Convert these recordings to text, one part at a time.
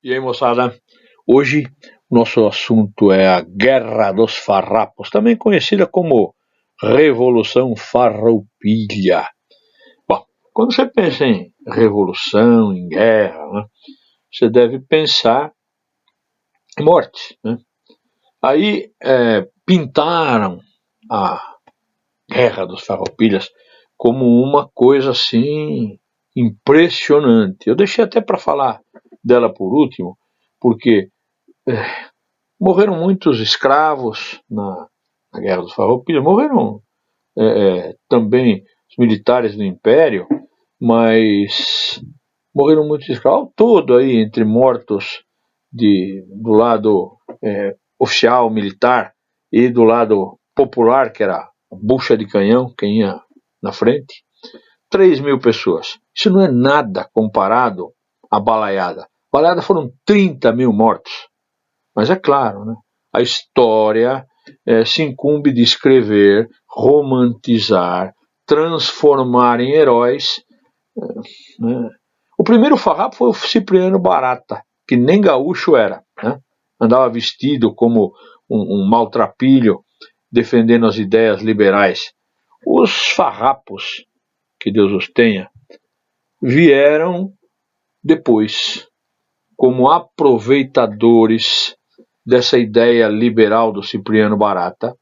E aí, moçada, hoje o nosso assunto é a Guerra dos Farrapos, também conhecida como Revolução Farroupilha. Bom, quando você pensa em revolução, em guerra, né, você deve pensar em morte. Né? Aí pintaram a Guerra dos Farroupilhas como uma coisa assim impressionante. Eu deixei até para falar dela por último, porque morreram muitos escravos na Guerra dos Farroupilhas, morreram também os militares do Império, mas morreram muitos escravos. Ao todo, aí, entre mortos do lado oficial, militar, e do lado popular, que era a bucha de canhão, quem ia na frente, 3.000 pessoas. Isso não é nada comparado à balaiada. A balaiada foram 30.000 mortos. Mas é claro, né? A história se incumbe de escrever, romantizar, transformar em heróis. Né? O primeiro farrapo foi o Cipriano Barata, que nem gaúcho era. Né? Andava vestido como um maltrapilho, defendendo as ideias liberais. Os farrapos, que Deus os tenha, vieram depois, como aproveitadores dessa ideia liberal do Cipriano Barata.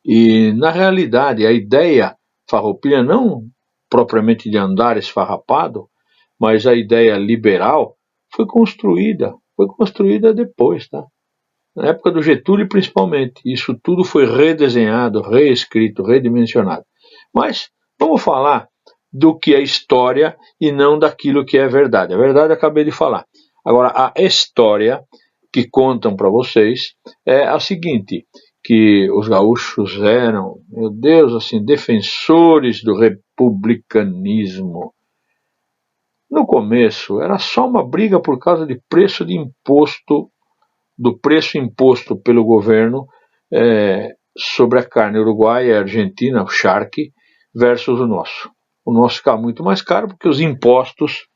E, na realidade, a ideia farroupilha, não propriamente de andar esfarrapado, mas a ideia liberal foi construída depois, tá? Na época do Getúlio, principalmente. Isso tudo foi redesenhado, reescrito, redimensionado. Mas vamos falar do que é história e não daquilo que é verdade. A verdade eu acabei de falar. Agora, a história que contam para vocês é a seguinte, que os gaúchos eram, meu Deus, assim, defensores do republicanismo. No começo, era só uma briga por causa de preço de imposto, do preço imposto pelo governo sobre a carne uruguaia e argentina, o charque, versus o nosso. O nosso ficava muito mais caro porque os impostos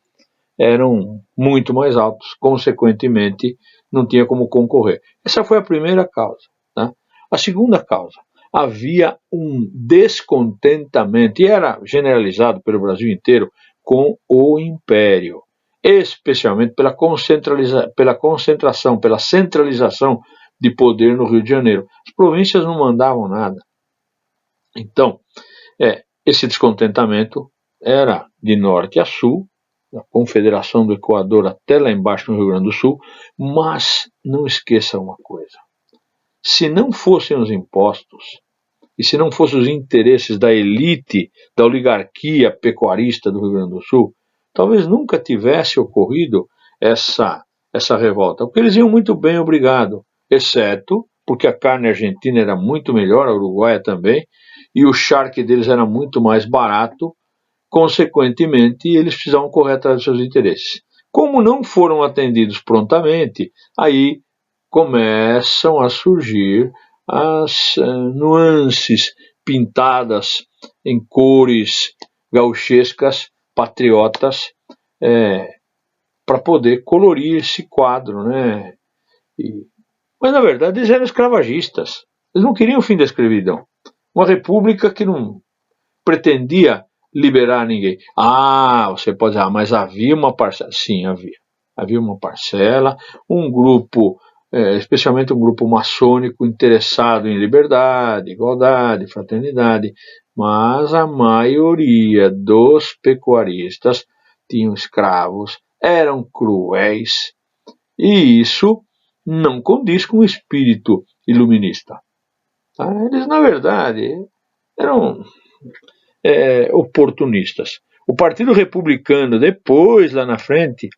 eram muito mais altos, consequentemente não tinha como concorrer. Essa foi a primeira causa. Tá? A segunda causa, havia um descontentamento, e era generalizado pelo Brasil inteiro, com o Império, especialmente pela concentração, pela centralização de poder no Rio de Janeiro. As províncias não mandavam nada. Então, esse descontentamento era de norte a sul, da Confederação do Equador até lá embaixo no Rio Grande do Sul, mas não esqueça uma coisa, se não fossem os impostos, e se não fossem os interesses da elite, da oligarquia pecuarista do Rio Grande do Sul, talvez nunca tivesse ocorrido essa revolta, porque eles iam muito bem, obrigado, exceto porque a carne argentina era muito melhor, a uruguaia também, e o charque deles era muito mais barato, consequentemente, eles precisavam correr atrás dos seus interesses. Como não foram atendidos prontamente, aí começam a surgir as nuances pintadas em cores gauchescas, patriotas, para poder colorir esse quadro. Né? Mas, na verdade, eles eram escravagistas. Eles não queriam o fim da escravidão. Uma república que não pretendia liberar ninguém. Você pode dizer, mas havia uma parcela. Sim, havia. Havia uma parcela, um grupo, especialmente um grupo maçônico interessado em liberdade, igualdade, fraternidade, mas a maioria dos pecuaristas tinham escravos, eram cruéis, e isso não condiz com o espírito iluminista. Tá? Eles, na verdade, eram oportunistas. O Partido Republicano, depois, lá na frente,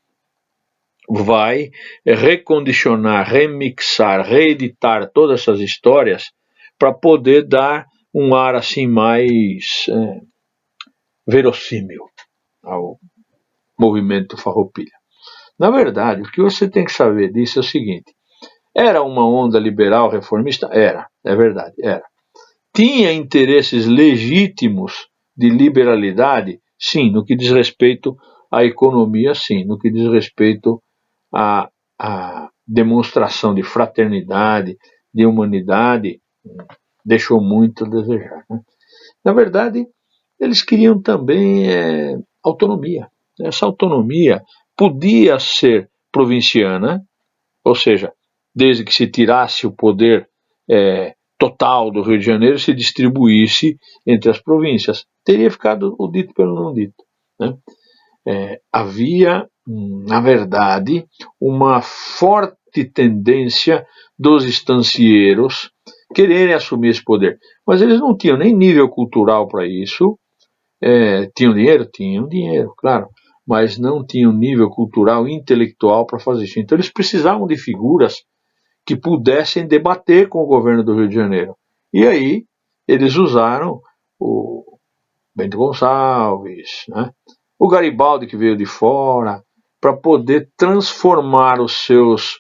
vai recondicionar, remixar, reeditar todas essas histórias para poder dar um ar assim mais verossímil ao movimento Farroupilha. Na verdade, o que você tem que saber disso é o seguinte, era uma onda liberal reformista? Era, é verdade, era. Tinha interesses legítimos de liberalidade? Sim, no que diz respeito à economia, sim, no que diz respeito a demonstração de fraternidade, de humanidade, deixou muito a desejar, né? Na verdade, eles queriam também autonomia. Essa autonomia podia ser provinciana, ou seja, desde que se tirasse o poder total do Rio de Janeiro e se distribuísse entre as províncias. Teria ficado o dito pelo não dito, né? Havia, na verdade, uma forte tendência dos estancieiros quererem assumir esse poder, mas eles não tinham nem nível cultural para isso. Tinham dinheiro? Tinham dinheiro, claro, mas não tinham nível cultural e intelectual para fazer isso. Então eles precisavam de figuras que pudessem debater com o governo do Rio de Janeiro. E aí eles usaram o Bento Gonçalves, né? O Garibaldi, que veio de fora, para poder transformar os seus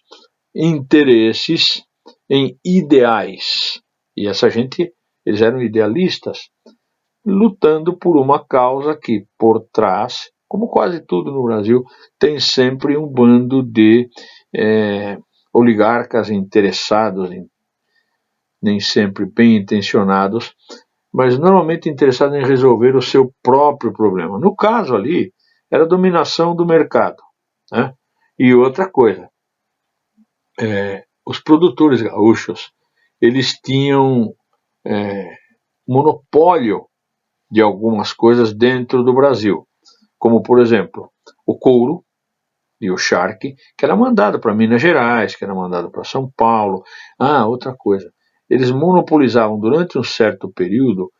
interesses em ideais. E essa gente, eles eram idealistas, lutando por uma causa que, por trás, como quase tudo no Brasil, tem sempre um bando de oligarcas interessados, nem sempre bem intencionados, mas normalmente interessados em resolver o seu próprio problema. No caso ali, era a dominação do mercado, né? E outra coisa, os produtores gaúchos, eles tinham monopólio de algumas coisas dentro do Brasil, como, por exemplo, o couro e o charque, que era mandado para Minas Gerais, que era mandado para São Paulo. Outra coisa, eles monopolizavam durante um certo período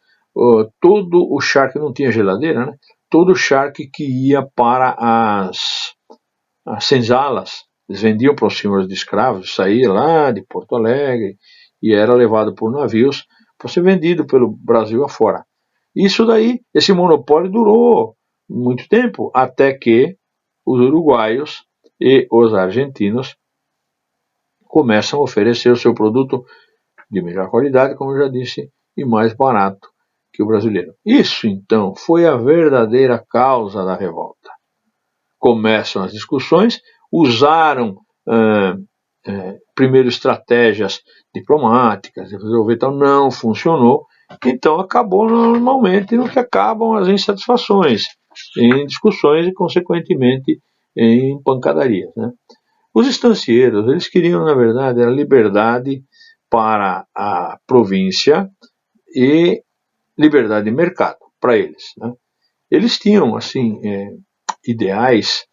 todo o charque, não tinha geladeira, né? Todo o charque que ia para as senzalas. Eles vendiam para os senhores de escravos, saía lá de Porto Alegre e era levado por navios para ser vendido pelo Brasil afora. Isso daí, esse monopólio durou muito tempo, até que os uruguaios e os argentinos começam a oferecer o seu produto de melhor qualidade, como eu já disse, e mais barato que o brasileiro. Isso, então, foi a verdadeira causa da revolta. Começam as discussões, usaram primeiro estratégias diplomáticas, resolver tal, não funcionou, então acabou normalmente no que acabam as insatisfações, em discussões e, consequentemente, em pancadarias, né? Os estancieiros, eles queriam, na verdade, a liberdade para a província e liberdade de mercado para eles, né? Eles tinham, assim, ideais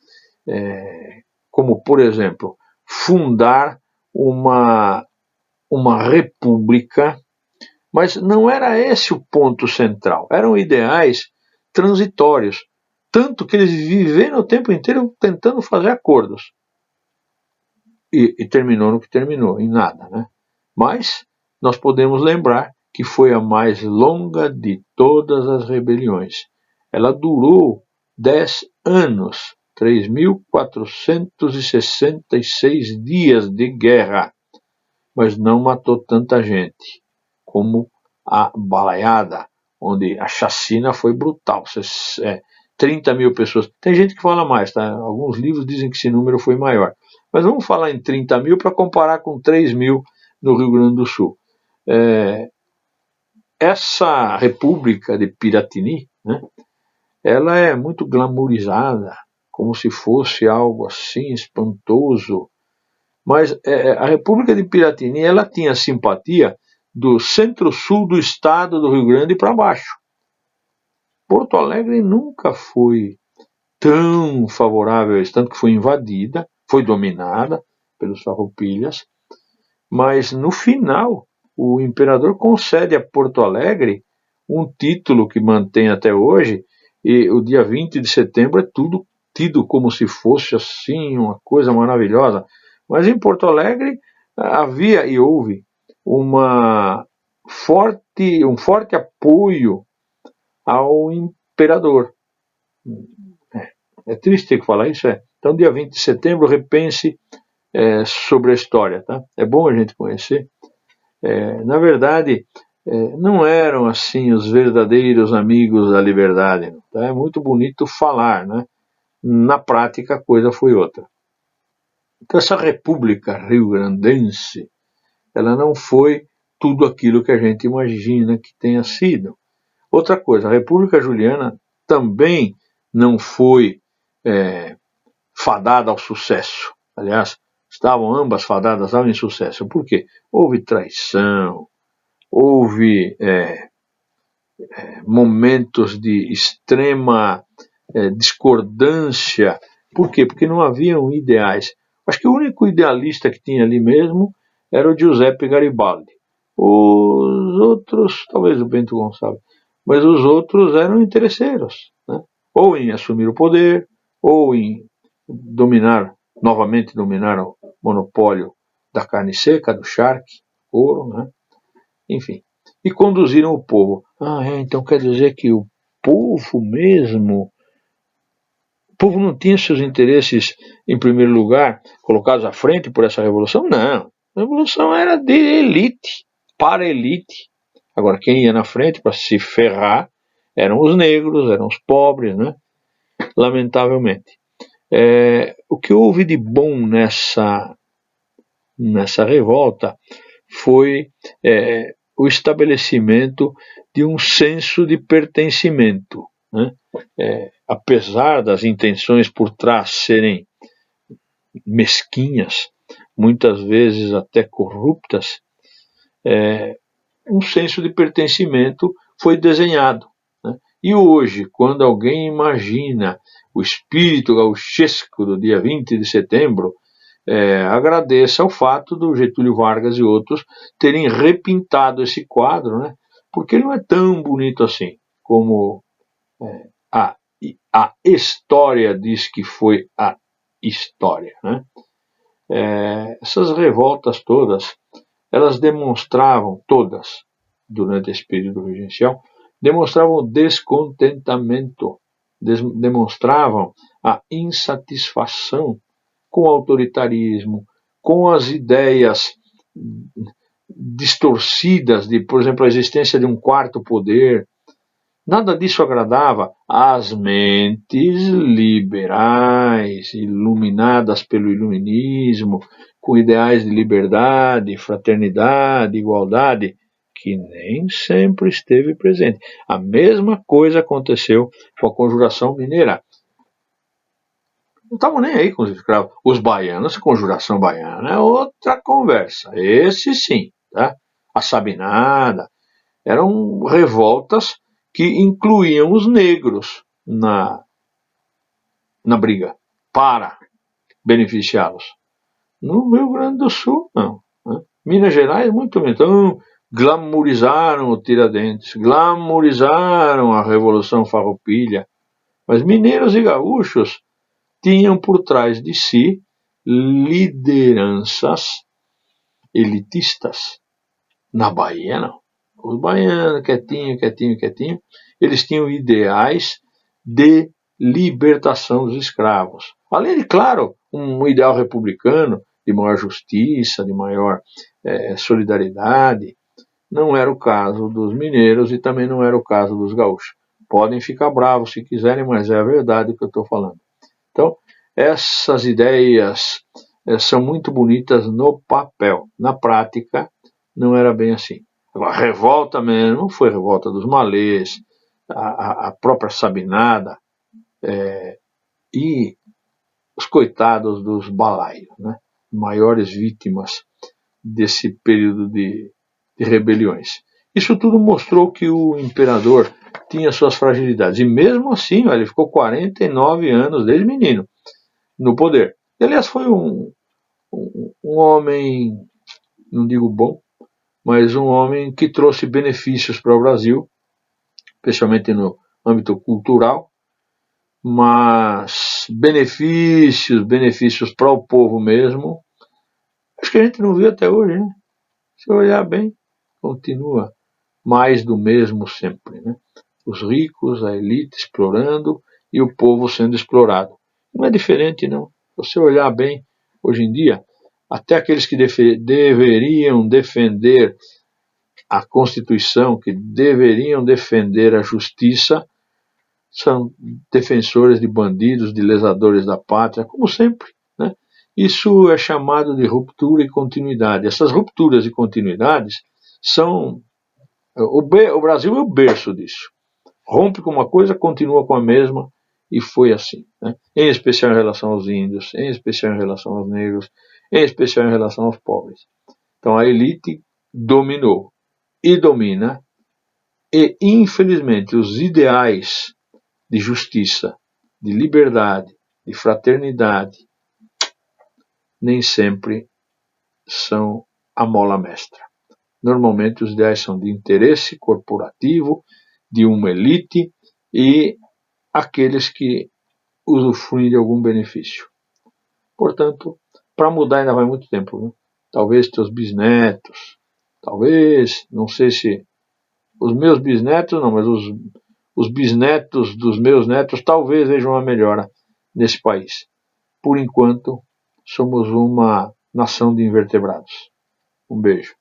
como, por exemplo, fundar uma república, mas não era esse o ponto central, eram ideais transitórios, tanto que eles viveram o tempo inteiro tentando fazer acordos. E terminou no que terminou, em nada, né? Mas nós podemos lembrar que foi a mais longa de todas as rebeliões. Ela durou 10 anos, 3.466 dias de guerra, mas não matou tanta gente como a Balaiada, onde a chacina foi brutal. 30 mil pessoas. Tem gente que fala mais, tá? Alguns livros dizem que esse número foi maior. Mas vamos falar em 30 mil para comparar com 3 mil no Rio Grande do Sul. Essa república de Piratini, né, ela é muito glamourizada, como se fosse algo assim espantoso. Mas a república de Piratini, ela tinha simpatia do centro-sul do estado do Rio Grande para baixo. Porto Alegre nunca foi tão favorável a isso, tanto que foi invadida, foi dominada pelos farroupilhas, mas no final o imperador concede a Porto Alegre um título que mantém até hoje, e o dia 20 de setembro é tudo tido como se fosse assim uma coisa maravilhosa, mas em Porto Alegre havia e houve um forte apoio ao imperador. É triste ter que falar isso, Então, dia 20 de setembro, repense sobre a história, tá? É bom a gente conhecer. Na verdade, não eram assim os verdadeiros amigos da liberdade, tá? É muito bonito falar, né? Na prática, a coisa foi outra. Então essa república rio-grandense, ela não foi tudo aquilo que a gente imagina que tenha sido. Outra coisa, a República Juliana também não foi fadada ao sucesso. Aliás, estavam ambas fadadas ao insucesso. Por quê? Houve traição, houve momentos de extrema discordância. Por quê? Porque não haviam ideais. Acho que o único idealista que tinha ali mesmo era o Giuseppe Garibaldi. Os outros, talvez o Bento Gonçalves, mas os outros eram interesseiros, né? Ou em assumir o poder, ou em novamente dominar o monopólio da carne seca, do charque, ouro, né? Enfim. E conduziram o povo. Então quer dizer que o povo mesmo, o povo não tinha seus interesses em primeiro lugar colocados à frente por essa revolução? Não. A revolução era de elite, para elite. Agora, quem ia na frente para se ferrar eram os negros, eram os pobres, né? Lamentavelmente. O que houve de bom nessa revolta foi o estabelecimento de um senso de pertencimento, né? Apesar das intenções por trás serem mesquinhas, muitas vezes até corruptas, um senso de pertencimento foi desenhado, né? E hoje, quando alguém imagina o espírito gauchesco do dia 20 de setembro, agradeça ao fato do Getúlio Vargas e outros terem repintado esse quadro, né? Porque ele não é tão bonito assim como a história diz que foi a história, né? Essas revoltas todas, elas demonstravam, todas, durante esse período regencial, demonstravam descontentamento, demonstravam a insatisfação com o autoritarismo, com as ideias distorcidas de, por exemplo, a existência de um quarto poder. Nada disso agradava às mentes liberais, iluminadas pelo iluminismo, com ideais de liberdade, fraternidade, igualdade, que nem sempre esteve presente. A mesma coisa aconteceu com a Conjuração Mineira. Não estavam nem aí com os escravos. Os baianos, Conjuração Baiana é outra conversa. Esse sim, tá? A Sabinada. Eram revoltas que incluíam os negros na briga para beneficiá-los. No Rio Grande do Sul, não. Né? Minas Gerais, muito menos. Então, glamorizaram o Tiradentes, glamorizaram a Revolução Farroupilha. Mas mineiros e gaúchos tinham por trás de si lideranças elitistas. Na Bahia, não. Os baianos, quietinho, eles tinham ideais de libertação dos escravos. Além de, claro, um ideal republicano de maior justiça, de maior solidariedade. Não era o caso dos mineiros e também não era o caso dos gaúchos. Podem ficar bravos se quiserem, mas é a verdade que eu estou falando. Então, essas ideias são muito bonitas no papel. Na prática, não era bem assim. A revolta mesmo foi a revolta dos malês, a própria Sabinada e os coitados dos balaios, né? Maiores vítimas desse período de rebeliões. Isso tudo mostrou que o imperador tinha suas fragilidades. E mesmo assim, ele ficou 49 anos, desde menino, no poder. E, aliás, foi um homem, não digo bom, mas um homem que trouxe benefícios para o Brasil, especialmente no âmbito cultural, mas benefícios para o povo mesmo, acho que a gente não viu até hoje, né? Se olhar bem, continua mais do mesmo sempre, né? Os ricos, a elite explorando e o povo sendo explorado. Não é diferente, não. Se você olhar bem, hoje em dia, até aqueles que deveriam defender a Constituição, que deveriam defender a justiça, são defensores de bandidos, de lesadores da pátria, como sempre, né? Isso é chamado de ruptura e continuidade. Essas rupturas e continuidades são... O Brasil é o berço disso. Rompe com uma coisa, continua com a mesma, e foi assim, né? Em especial em relação aos índios, em especial em relação aos negros, em especial em relação aos pobres. Então a elite dominou e domina, e infelizmente os ideais de justiça, de liberdade, de fraternidade, nem sempre são a mola mestra. Normalmente os ideais são de interesse corporativo, de uma elite e aqueles que usufruem de algum benefício. Portanto, para mudar ainda vai muito tempo, né? Talvez teus bisnetos, talvez, não sei se os meus bisnetos não, mas os bisnetos dos meus netos talvez vejam uma melhora nesse país. Por enquanto, somos uma nação de invertebrados. Um beijo.